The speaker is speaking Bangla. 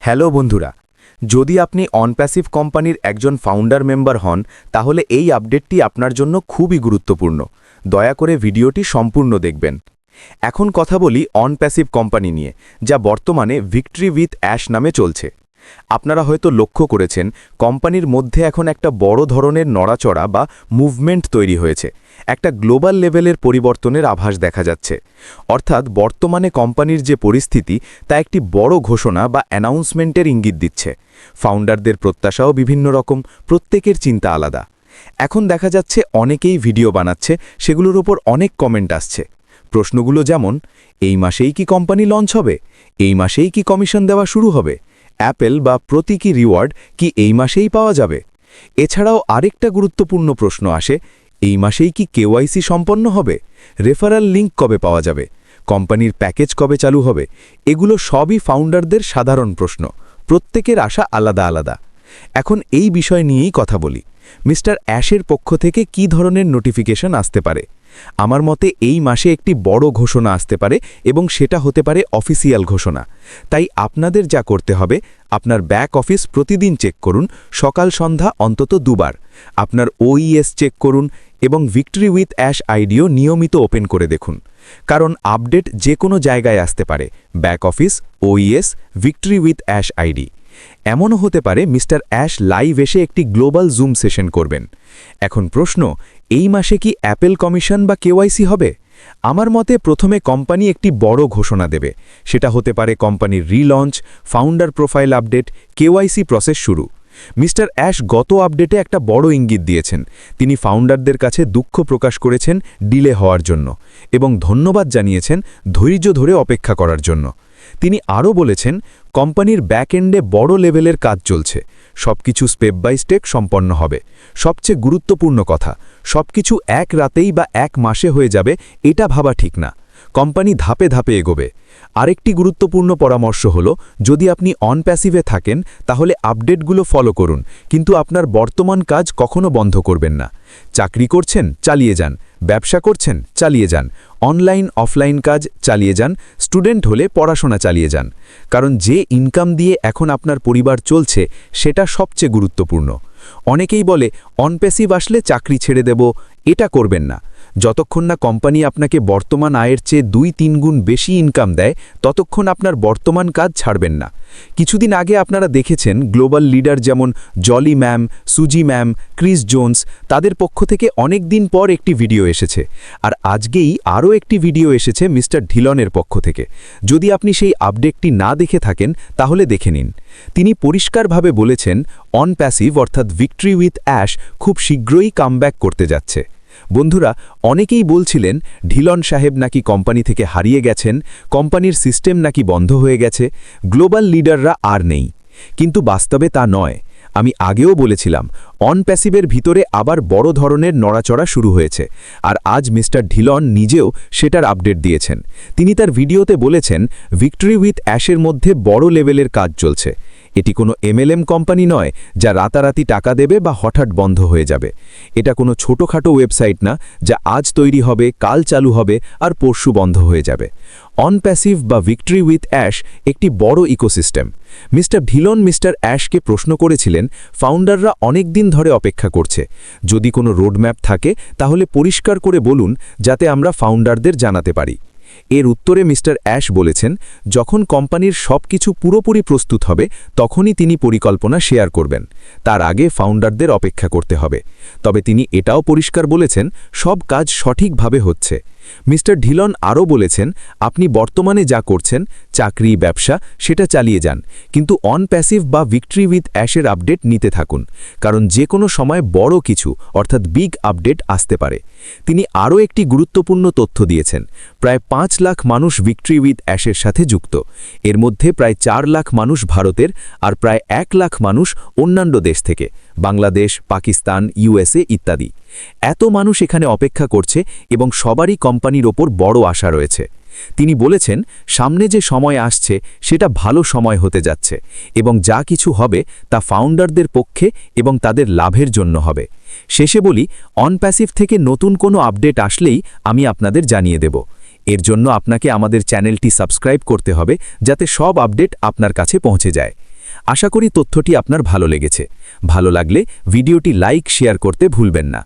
হ্যালো বন্ধুরা, যদি আপনি অনপ্যাসিভ কোম্পানির একজন ফাউন্ডার মেম্বার হন তাহলে এই আপডেটটি আপনার জন্য খুবই গুরুত্বপূর্ণ। দয়া করে ভিডিওটি সম্পূর্ণ দেখবেন। এখন কথা বলি অনপ্যাসিভ কোম্পানি নিয়ে, যা বর্তমানে ভিক্টরি উইথ অ্যাশ নামে চলছে। আপনারা হয়তো লক্ষ্য করেছেন কোম্পানির মধ্যে এখন একটা বড় ধরনের নড়াচড়া বা মুভমেন্ট তৈরি হয়েছে। একটা গ্লোবাল লেভেলের পরিবর্তনের আভাস দেখা যাচ্ছে। অর্থাৎ বর্তমানে কোম্পানির যে পরিস্থিতি তা একটি বড় ঘোষণা বা অ্যানাউন্সমেন্টের ইঙ্গিত দিচ্ছে। ফাউন্ডারদের প্রত্যাশাও বিভিন্ন রকম, প্রত্যেকের চিন্তা আলাদা। এখন দেখা যাচ্ছে অনেকেই ভিডিও বানাচ্ছে, সেগুলোর ওপর অনেক কমেন্ট আসছে। প্রশ্নগুলো যেমন, এই মাসেই কি কোম্পানি লঞ্চ হবে? এই মাসেই কি কমিশন দেওয়া শুরু হবে? অ্যাপেল বা প্রতীকী রিওয়ার্ড কি এই মাসেই পাওয়া যাবে? এছাড়াও আরেকটা গুরুত্বপূর্ণ প্রশ্ন আসে, এই মাসেই কি কেওয়াইসি সম্পন্ন হবে? রেফারাল লিঙ্ক কবে পাওয়া যাবে? কোম্পানির প্যাকেজ কবে চালু হবে? এগুলো সবই ফাউন্ডারদের সাধারণ প্রশ্ন। প্রত্যেকের আশা আলাদা আলাদা। এখন এই বিষয় নিয়েই কথা বলি। মিস্টার অ্যাশের পক্ষ থেকে কি ধরনের নোটিফিকেশন আসতে পারে? আমার মতে এই মাসে একটি বড় ঘোষণা আসতে পারে এবং সেটা হতে পারে অফিসিয়াল ঘোষণা। তাই আপনাদের যা করতে হবে, আপনার ব্যাক অফিস প্রতিদিন চেক করুন, সকাল সন্ধ্যা অন্তত দুবার। আপনার ওইএস চেক করুন এবং ভিক্টরি উইথ অ্যাশ আইডিও নিয়মিত ওপেন করে দেখুন। কারণ আপডেট যে কোনো জায়গায় আসতে পারে, ব্যাক অফিস, ওইএস, ভিক্টরি উইথ অ্যাশ আইডি। এমনও হতে পারে মিস্টার অ্যাশ লাইভ এসে একটি গ্লোবাল জুম সেশন করবেন। এখন প্রশ্ন, এই মাসে কি অ্যাপেল কমিশন বা কেওয়াইসি হবে? আমার মতে প্রথমে কোম্পানি একটি বড় ঘোষণা দেবে। সেটা হতে পারে কোম্পানির relaunch, founder profile update, KYC process শুরু। মিস্টার অ্যাশ গত আপডেটে একটা বড় ইঙ্গিত দিয়েছেন। তিনি ফাউন্ডারদের কাছে দুঃখ প্রকাশ করেছেন ডিলে হওয়ার জন্য এবং ধন্যবাদ জানিয়েছেন ধৈর্য ধরে অপেক্ষা করার জন্য। তিনি আরও বলেছেন, কোম্পানির ব্যাকএন্ডে বড় লেভেলের কাজ চলছে, সবকিছু স্টেপ বাই স্টেপ সম্পন্ন হবে। সবচেয়ে গুরুত্বপূর্ণ কথা, সবকিছু এক রাতেই বা এক মাসে হয়ে যাবে এটা ভাবা ঠিক না। কোম্পানি ধাপে ধাপে এগোবে। আরেকটি গুরুত্বপূর্ণ পরামর্শ হলো, যদি আপনি অনপ্যাসিভে থাকেন তাহলে আপডেটগুলো ফলো করুন, কিন্তু আপনার বর্তমান কাজ কখনো বন্ধ করবেন না। চাকরি করছেন, চালিয়ে যান। ব্যবসা করছেন, চালিয়ে যান। অনলাইন অফলাইন কাজ চালিয়ে যান। স্টুডেন্ট হলে পড়াশোনা চালিয়ে যান। কারণ যে ইনকাম দিয়ে এখন আপনার পরিবার চলছে সেটা সবচেয়ে গুরুত্বপূর্ণ। অনেকেই বলে অনপ্যাসিভ আসলে চাকরি ছেড়ে দেব। এটা করবেন না। যতক্ষণ না কোম্পানি আপনাকে বর্তমান আয়ের চেয়ে ২-৩ গুণ বেশি ইনকাম দেয়, ততক্ষণ আপনার বর্তমান কাজ ছাড়বেন না। কিছুদিন আগে আপনারা দেখেছেন গ্লোবাল লিডার যেমন জলি ম্যাম, সুজি ম্যাম, ক্রিস জোন্স, তাদের পক্ষ থেকে অনেক দিন পর একটি ভিডিও এসেছে। আর আজকেই আরও একটি ভিডিও এসেছে মিস্টার ঢিলনের পক্ষ থেকে। যদি আপনি সেই আপডেটটি না দেখে থাকেন তাহলে দেখে নিন। তিনি পরিষ্কারভাবে বলেছেন, অনপ্যাসিভ অর্থাৎ ভিক্টরি উইথ অ্যাশ খুব শীঘ্রই কামব্যাক করতে যাচ্ছে। বন্ধুরা, অনেকেই বলছিলেন ঢিলন সাহেব নাকি কোম্পানি থেকে হারিয়ে গেছেন, কোম্পানির সিস্টেম নাকি বন্ধ হয়ে গেছে, গ্লোবাল লিডাররা আর নেই। কিন্তু বাস্তবে তা নয়। আমি আগেও বলেছিলাম, অনপ্যাসিভের ভিতরে আবার বড় ধরনের নড়াচড়া শুরু হয়েছে। আর আজ মিস্টার ঢিলন নিজেও সেটার আপডেট দিয়েছেন। তিনি তার ভিডিওতে বলেছেন, ভিক্টরি উইথ অ্যাশের মধ্যে বড় লেভেলের কাজ চলছে। এটি কোনো এমএলএম কোম্পানি নয় যা রাতারাতি টাকা দেবে বা হঠাৎ বন্ধ হয়ে যাবে। এটা কোনো ছোটোখাটো ওয়েবসাইট না যা আজ তৈরি হবে, কাল চালু হবে আর পরশু বন্ধ হয়ে যাবে। অনপ্যাসিভ বা ভিক্টরি উইথ অ্যাশ একটি বড় ইকোসিস্টেম। মিস্টার ঢিলন মিস্টার অ্যাশকে প্রশ্ন করেছিলেন, ফাউন্ডাররা অনেক দিন ধরে অপেক্ষা করছে। যদি কোনো রোডম্যাপ থাকে তাহলে পরিষ্কার করে বলুন, যাতে আমরা ফাউন্ডারদের জানাতে পারি। এর উত্তরে মিস্টার অ্যাশ বলেছেন, যখন কোম্পানির সবকিছু পুরোপুরি প্রস্তুত হবে তখনই তিনি পরিকল্পনা শেয়ার করবেন। তার আগে ফাউন্ডারদের অপেক্ষা করতে হবে। তবে তিনি এটাও পরিষ্কার বলেছেন, সব কাজ সঠিকভাবে হচ্ছে। মিস্টার ঢিলন আরও বলেছেন, আপনি বর্তমানে যা করছেন, চাকরি, ব্যবসা, সেটা চালিয়ে যান, কিন্তু অনপ্যাসিভ বা ভিক্টরি উইথ অ্যাশের আপডেট নিতে থাকুন। কারণ যে কোনো সময় বড় কিছু অর্থাৎ বিগ আপডেট আসতে পারে। তিনি আরও একটি গুরুত্বপূর্ণ তথ্য দিয়েছেন, প্রায় ৫ লাখ মানুষ ভিক্টরি উইথ অ্যাশের সাথে যুক্ত। এর মধ্যে প্রায় ৪ লাখ মানুষ ভারতের আর প্রায় ১ লাখ মানুষ অন্যান্য দেশ থেকে, বাংলাদেশ, পাকিস্তান, ইউএসএ ইত্যাদি। এত মানুষ এখানে অপেক্ষা করছে এবং সবারই কোম্পানির ওপর বড় আশা রয়েছে। তিনি বলেছেন, সামনে যে সময় আসছে সেটা ভালো সময় হতে যাচ্ছে এবং যা কিছু হবে তা ফাউন্ডারদের পক্ষে এবং তাদের লাভের জন্য হবে। শেষে বলি, অনপ্যাসিভ থেকে নতুন কোনো আপডেট আসলেই আমি আপনাদের জানিয়ে দেব। এর জন্য আপনাকে আমাদের চ্যানেলটি সাবস্ক্রাইব করতে হবে, যাতে সব আপডেট আপনার কাছে পৌঁছে যায়। আশা করি তথ্যটি আপনার ভালো লেগেছে। ভালো লাগলে ভিডিওটি লাইক শেয়ার করতে ভুলবেন না।